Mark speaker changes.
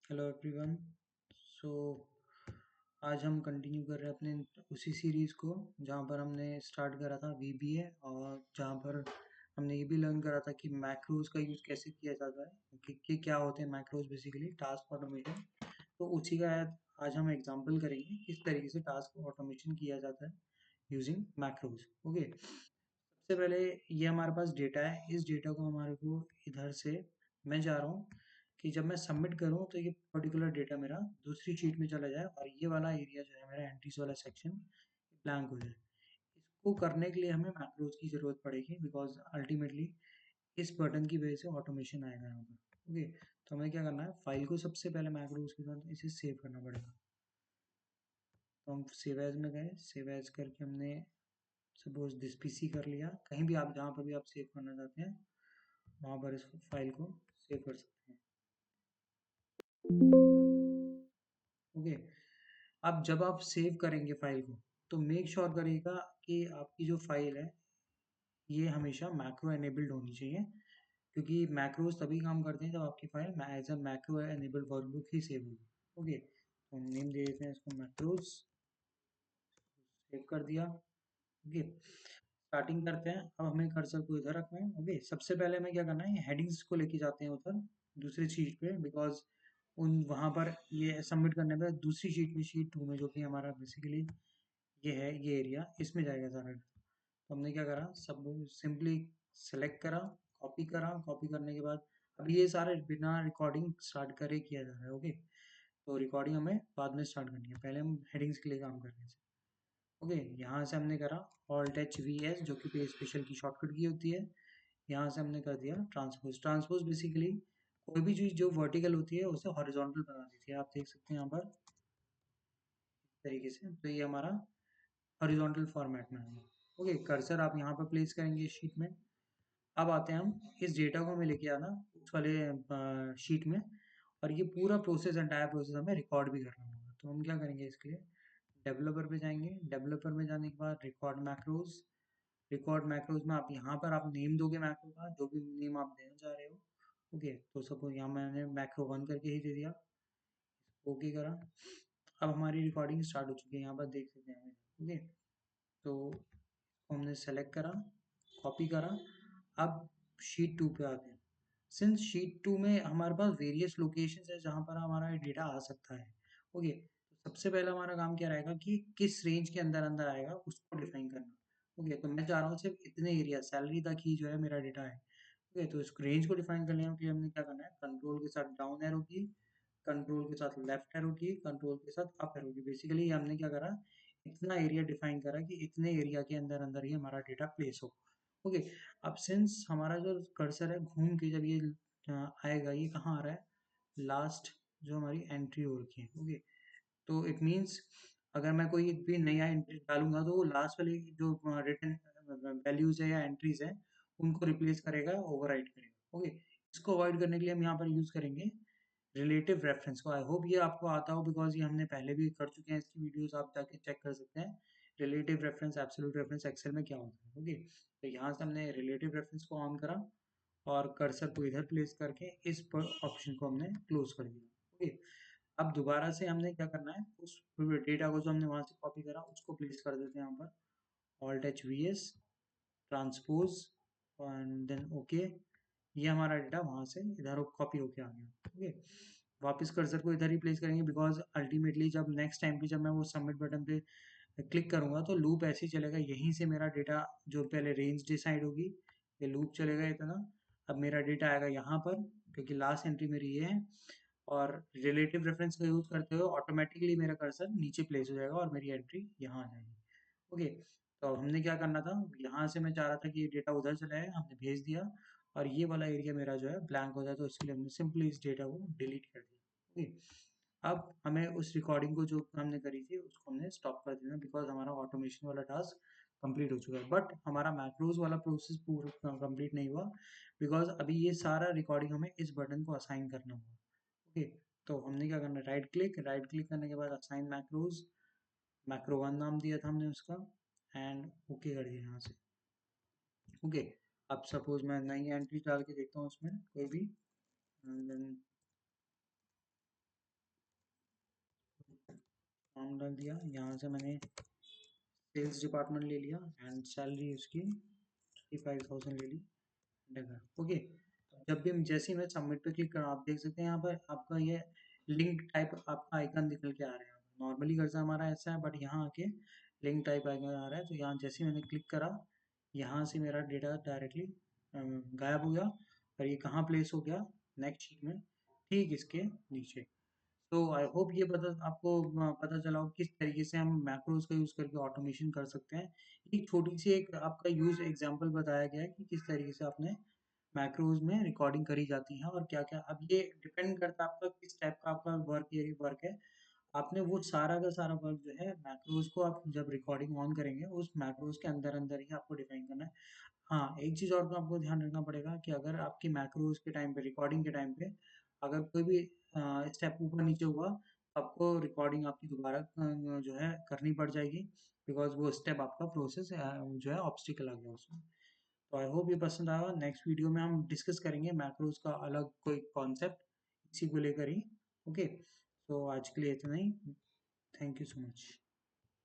Speaker 1: Hello everyone. सो आज हम continue कर रहे हैं अपने उसी सीरीज़ को जहाँ पर हमने स्टार्ट करा था VBA, और जहाँ पर हमने ये भी लर्न करा था कि मैक्रोज का यूज़ कैसे किया जाता है, कि क्या होते हैं मैक्रोज, बेसिकली टास्क ऑटोमेशन। तो उसी का आज हम एग्जांपल करेंगे किस तरीके से टास्क ऑटोमेशन किया जाता है यूजिंग मैक्रोज। ओके, सबसे पहले ये हमारे पास डेटा है। इस डेटा को हमारे को इधर से मैं जा रहा हूँ कि जब मैं सबमिट करूँ तो ये पर्टिकुलर डेटा मेरा दूसरी शीट में चला जाए और ये वाला एरिया जो है मेरा एंट्रीज वाला सेक्शन ब्लैंक हो जाए। इसको करने के लिए हमें मैक्रोज की ज़रूरत पड़ेगी, बिकॉज अल्टीमेटली इस बटन की वजह से ऑटोमेशन आएगा यहाँ पर। ओके, तो हमें क्या करना है, फाइल को सबसे पहले मैक्रोज के साथ इसे सेव करना पड़ेगा। तो हम सेव एज में गए, सेव एज करके हमने सपोज दिस पीसी कर लिया। कहीं भी आप जहाँ पर भी आप सेव करना चाहते हैं वहाँ पर इस फाइल को सेव कर सकते हैं। ओके, अब जब आप सेव करेंगे फाइल को तो मेक श्योर करिएगा कि आपकी जो फाइल है ये हमेशा मैक्रो एनेबल्ड होनी चाहिए, क्योंकि मैक्रोज तभी काम करते हैं जब आपकी file as a macro enabled workbook ही सेव होगी। ओके, तो हम नेम दे देते हैं इसको मैक्रोज, सेव कर दिया। ओके, स्टार्टिंग करते हैं। अब हमें कर्सर को इधर रखना है। ओके, सबसे पहले हमें क्या करना है, हेडिंग्स को लेके जाते हैं उधर दूसरी शीट पे, बिकॉज उन वहाँ पर ये सबमिट करने पे दूसरी शीट में, शीट 2 में, जो कि हमारा बेसिकली ये है, ये एरिया इसमें जाएगा सारा। तो हमने क्या करा, सब सिंपली सेलेक्ट करा, कॉपी करा। कॉपी करने के बाद अब ये सारे बिना रिकॉर्डिंग स्टार्ट करे किया जा रहा है। ओके, तो रिकॉर्डिंग हमें बाद में स्टार्ट करनी है, पहले हम हेडिंग्स के लिए काम कर रहे हैं। ओके, यहाँ से हमने करा ऑल्ट एच वी एस, जो कि पेज स्पेशल की शॉर्टकट की होती है। यहाँ से हमने कर दिया ट्रांसपोज। ट्रांसपोज बेसिकली कोई भी चीज़ जो वर्टिकल होती है उसे हॉरिजॉन्टल बना देती है। आप देख सकते हैं यहाँ पर इस तरीके से, तो ये हमारा हॉरिजॉन्टल फॉर्मेट में है। ओके, कर्सर आप यहाँ पर प्लेस करेंगे इस शीट में। अब आते हैं हम इस डेटा को हमें लेके आना उस वाले शीट में, और ये पूरा प्रोसेस, एंटायर प्रोसेस हमें रिकॉर्ड भी करना होगा। तो हम क्या करेंगे, इसके लिए डेवलपर पे जाएंगे। डेवलपर में जाने के बाद रिकॉर्ड मैक्रोज। रिकॉर्ड मैक्रोज में आप यहाँ पर आप नेम दोगे मैक्रो का, जो भी नेम आप देना चाह रहे हो। ओके, तो सपोज यहाँ मैंने मैक्रो 1 करके ही दे दिया, ओके करा। अब हमारी रिकॉर्डिंग स्टार्ट हो चुकी है, यहाँ पर देख सकते हैं। ओके, तो हमने सेलेक्ट करा, कॉपी करा। अब शीट 2 पे आते हैं। सिंस शीट 2 में हमारे पास वेरियस लोकेशंस है जहाँ पर हमारा डेटा आ सकता है। ओके, तो सबसे पहला हमारा काम क्या रहेगा कि किस रेंज के अंदर अंदर आएगा उसको डिफाइन करना। ओके, तो मैं चाह रहा हूँ सिर्फ इतने एरिया, सैलरी तक ही जो है मेरा डेटा है। ओके, तो इस रेंज को डिफाइन करने के लिए हमने क्या करना है, कंट्रोल के साथ डाउन एरो की, कंट्रोल के साथ लेफ्ट एरो की, कंट्रोल के साथ अप एरो की। बेसिकली हमने क्या करा, इतना एरिया डिफाइन करा कि इतने एरिया के अंदर अंदर ही हमारा डेटा प्लेस हो। ओके, अब सिंस हमारा जो कर्सर है घूम के जब ये आएगा, ये कहाँ आ रहा है, लास्ट जो हमारी एंट्री हो रखी है। ओके, तो इट मीन्स अगर मैं कोई भी नया एंट्री डालूंगा तो वो लास्ट वाली जो रिटर्न वैल्यूज है या एंट्रीज है उनको रिप्लेस करेगा, ओवरराइट करेगा। ओके, इसको अवॉइड करने के लिए हम यहाँ पर यूज करेंगे रिलेटिव रेफरेंस को। आई होप ये आपको आता हो, बिकॉज ये हमने पहले भी कर चुके हैं, इसकी वीडियोस आप जाके चेक कर सकते हैं। Relative reference, absolute reference Excel में क्या होता है। ओके, तो यहाँ से हमने रिलेटिव रेफरेंस को ऑन करा और कर्सर को इधर प्लेस करके इस पर ऑप्शन को हमने क्लोज कर दिया। ओके, अब दोबारा से हमने क्या करना है, उस डेटा को जो हमने वहां से कॉपी करा उसको प्लेस कर देते हैं यहाँ पर, Alt H V S, transpose, and then okay. ये हमारा डेटा वहां से इधर कॉपी होके आ गया। ओके, वापस कर्सर को इधर ही प्लेस करेंगे, बिकॉज अल्टीमेटली जब नेक्स्ट टाइम पे जब मैं वो सबमिट बटन पे क्लिक करूंगा तो लूप ऐसे ही चलेगा, यहीं से मेरा डेटा जो पहले रेंज डिसाइड होगी, ये लूप चलेगा इतना। अब मेरा डेटा आएगा यहाँ पर, क्योंकि लास्ट एंट्री मेरी ये है, और रिलेटिव रेफरेंस का यूज करते हुए ऑटोमेटिकली मेरा कर्सर नीचे प्लेस हो जाएगा और मेरी एंट्री यहाँ आ जाएगी। ओके, तो हमने क्या करना था, यहाँ से मैं चाह रहा था कि ये डेटा उधर चला है, हमने भेज दिया, और ये वाला एरिया मेरा जो है ब्लैंक हो जाए, तो इसके लिए हमने सिंपली इस डेटा को डिलीट कर दिया। ओके, अब हमें उस रिकॉर्डिंग को जो हमने करी थी उसको हमने स्टॉप कर देना, बिकॉज हमारा ऑटोमेशन वाला टास्क कंप्लीट हो चुका है। बट हमारा मैक्रोज वाला प्रोसेस पूरा कंप्लीट नहीं हुआ, बिकॉज अभी ये सारा रिकॉर्डिंग हमें इस बटन को असाइन करना होगा। ओके, तो हमने क्या करना है, राइट क्लिक करने के बाद असाइन मैक्रोज, मैक्रो 1 नाम दिया था हमने उसका, एंड ओके कर दिया यहाँ से। ओके, अब सपोज मैं नई एंट्री डाल के देखता हूँ उसमें कोई भी, and then नाम डाल दिया, यहाँ से मैंने सेल्स डिपार्टमेंट ले लिया एंड सैलरी उसकी 35,000 ले ली। देखा, ओके। जब भी जैसे ही मैं सबमिट पे क्लिक करा, आप देख सकते हैं यहाँ पर आपका ये लिंक टाइप आपका आइकन निकल के आ रहा है। नॉर्मली कर्सर हमारा ऐसा है, बट यहाँ आके लिंक टाइप आइकन आ रहा है। तो यहाँ जैसे ही मैंने क्लिक करा, यहाँ से मेरा डेटा डायरेक्टली गायब हो गया और ये कहाँ प्लेस हो गया, नेक्स्ट शीट में, ठीक इसके नीचे। तो आई होप ये आपको पता चला हो किस तरीके से हम मैक्रोज का यूज़ करके ऑटोमेशन कर सकते हैं। एक छोटी सी एक आपका यूज एग्जांपल बताया गया है कि किस तरीके से आपने मैक्रोज में रिकॉर्डिंग करी जाती है और क्या-क्या। अब ये डिपेंड करता है आपका किस टाइप का आपका वर्क है। आपने वो सारा का सारा वर्क जो है मैक्रोज को आप जब रिकॉर्डिंग ऑन करेंगे, उस मैक्रोज के अंदर-अंदर ही आपको डिफाइन करना है। हाँ, एक चीज़ और तो आपको ध्यान रखना पड़ेगा कि अगर आपकी मैक्रोज के टाइम पे, रिकॉर्डिंग के टाइम पे अगर कोई भी स्टेप ऊपर-नीचे हुआ, आपको रिकॉर्डिंग आपकी दोबारा जो है करनी पड़ जाएगी, बिकॉज़ वो स्टेप आपका प्रोसेस जो है ऑब्स्टिकल आ गया उसमें। तो आई होप ये पसंद आया। नेक्स्ट वीडियो में हम डिस्कस करेंगे मैक्रोज का अलग कोई कॉन्सेप्ट इसी को लेकर ही। ओके, तो आज के लिए इतना ही। Thank you so much.